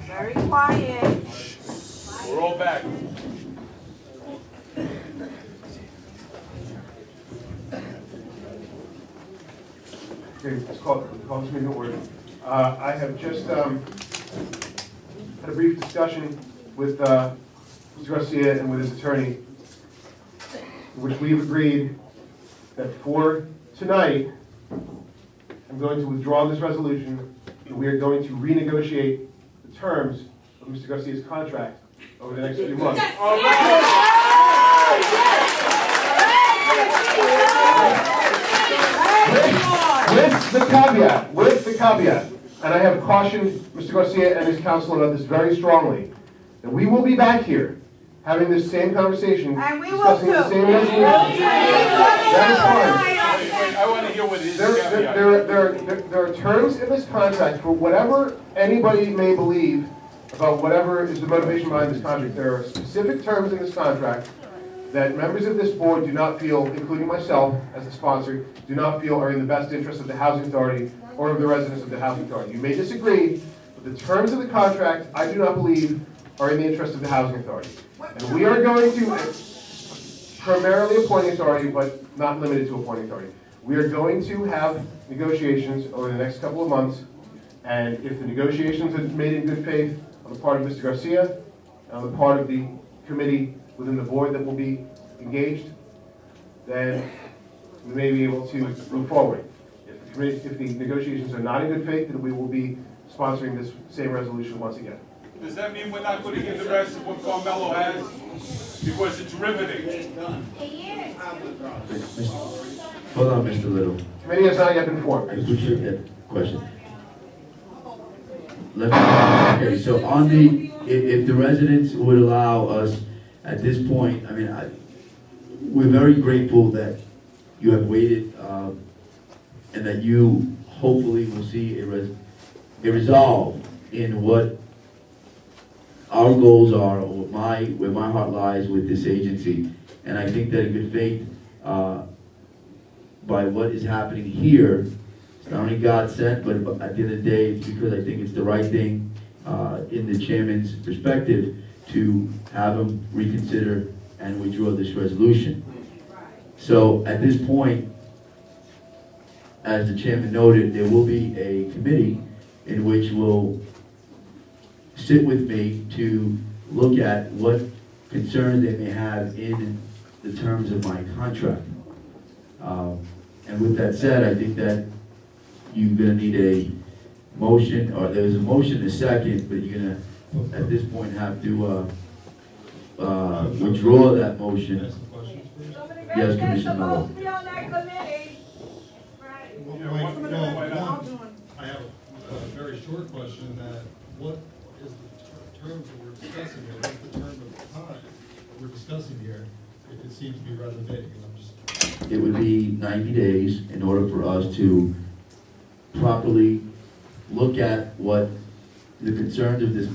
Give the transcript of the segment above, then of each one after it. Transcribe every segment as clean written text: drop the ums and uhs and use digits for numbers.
Very quiet. We're all back. Okay, let's call this meeting to order. I have just had a brief discussion with Mr. Garcia and with his attorney, in which we've agreed that for tonight, I'm going to withdraw this resolution, and we are going to renegotiate the terms of Mr. Garcia's contract over the next few months. All right. With the caveat, and I have cautioned Mr. Garcia and his counsel about this very strongly, that we will be back here having this same conversation, and we discussing the same resolution. That is fine. Wait, I want to hear what it is. There are terms in this contract for whatever anybody may believe about whatever is the motivation behind this contract. There are specific terms in this contract that members of this board do not feel, including myself as the sponsor, do not feel are in the best interest of the Housing Authority or of the residents of the Housing Authority. You may disagree, but the terms of the contract, I do not believe, are in the interest of the Housing Authority. And we are going to, primarily appointing authority, but not limited to appointing authority. We are going to have negotiations over the next couple of months, and if the negotiations are made in good faith on the part of Mr. Garcia, and on the part of the committee within the board that will be engaged, then we may be able to move forward. If the negotiations are not in good faith, then we will be sponsoring this same resolution once again. Does that mean we're not going to get the rest of what Carmelo has? Because it's riveting. Hold on, Mr. Little. Committee has not yet been formed. I appreciate that question. Okay, so on the, if the residents would allow us at this point, I mean, we're very grateful that you have waited and that you hopefully will see a resolve in what our goals are, or where my heart lies with this agency. And I think that in good faith, by what is happening here, it's not only God sent, but at the end of the day, it's because I think it's the right thing in the chairman's perspective to have him reconsider and withdraw this resolution. So at this point, as the chairman noted, there will be a committee in which will sit with me to look at what concerns they may have in the terms of my contract. And with that said, I think that you're going to need a motion, or there's a motion in a second, but you're going to, at this point, have to withdraw that motion. Yes, Commissioner Mello. I have a very short question. What is the terms that we're discussing here? What's the term of the time that we're discussing here? If it seems to be rather vague, and I'm just... It would be 90 days in order for us to properly look at what the concerns of this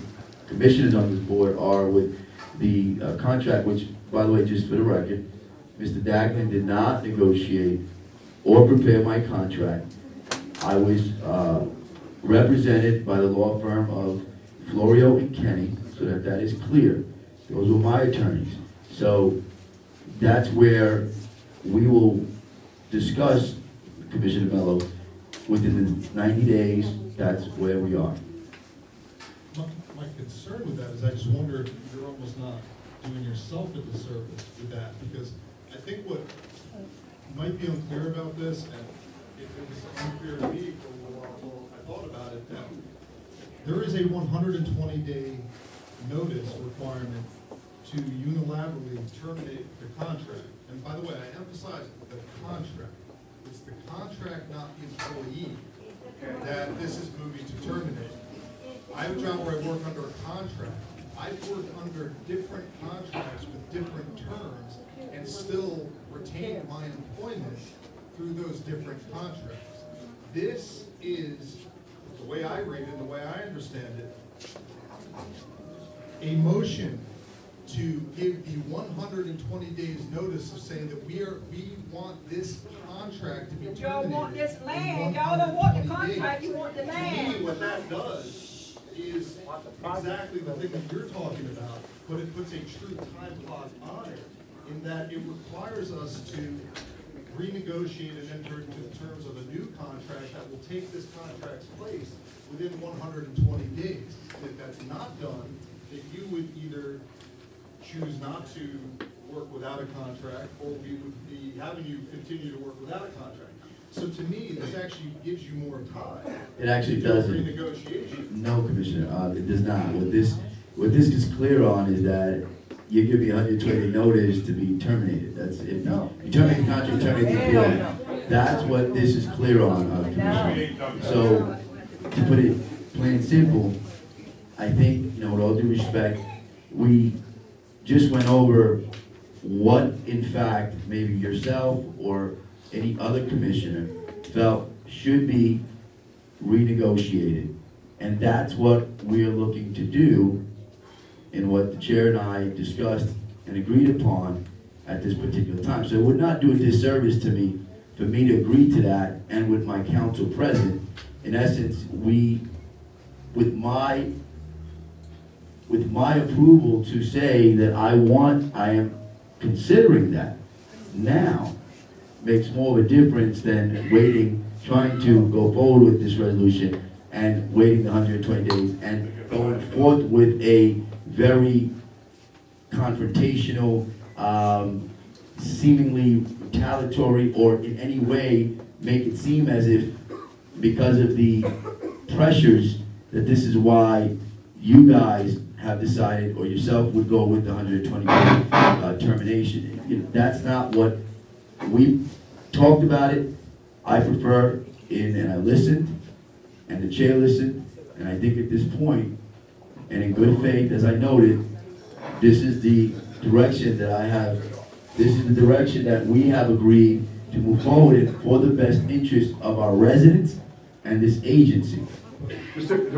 commissioners on this board are with the contract, which, by the way, just for the record, Mr. Dagman did not negotiate or prepare my contract. I was represented by the law firm of Florio and Kenny, so that is clear. Those were my attorneys. So that's where we will discuss, Commissioner Mello, within the 90 days. That's where we are. My concern with that is I just wonder if you're almost not doing yourself a disservice with that, because I think what might be unclear about this, and if it was unclear to me for a little while I thought about it, that there is a 120-day notice requirement to unilaterally terminate the contract. And by the way, I emphasize the contract. It's the contract, not the employee, that this is moving to terminate. I have a job where I work under a contract. I've worked under different contracts with different terms and still retain my employment through those different contracts. This is, the way I read it, the way I understand it, a motion to give the 120 days notice of saying that we want this contract to be terminated. Y'all want this land, y'all don't want the 120 contract, days. you want the To me, land. what that does is exactly the thing that you're talking about, but it puts a true time clock on it, in that it requires us to renegotiate and enter into the terms of a new contract that will take this contract's place within 120 days. If that's not done, then you would either choose not to work without a contract, or we would be having you continue to work without a contract. So to me, this actually gives you more time. It actually to do a doesn't. renegotiation. No, Commissioner, it does not. What this is clear on is that you give me 120 notice to be terminated. That's if you terminate the contract, you terminate the employee. That's what this is clear on, Commissioner. So, to put it plain and simple, I think, with all due respect, we just went over what, in fact, maybe yourself or any other commissioner felt should be renegotiated. And that's what we're looking to do in what the chair and I discussed and agreed upon at this particular time. So it would not do a disservice to me for me to agree to that, and with my council present. In essence, with my approval to say that I am considering that now, makes more of a difference than waiting, trying to go forward with this resolution and waiting the 120 days and going forth with a very confrontational, seemingly retaliatory, or in any way make it seem as if, because of the pressures, that this is why you guys have decided, or yourself would go with the 120 day termination. That's not what we talked about it. I prefer, and I listened, and the chair listened, and I think at this point, and in good faith, as I noted, this is the direction that I have, this is the direction that we have agreed to move forward in for the best interest of our residents and this agency. Mr. Director.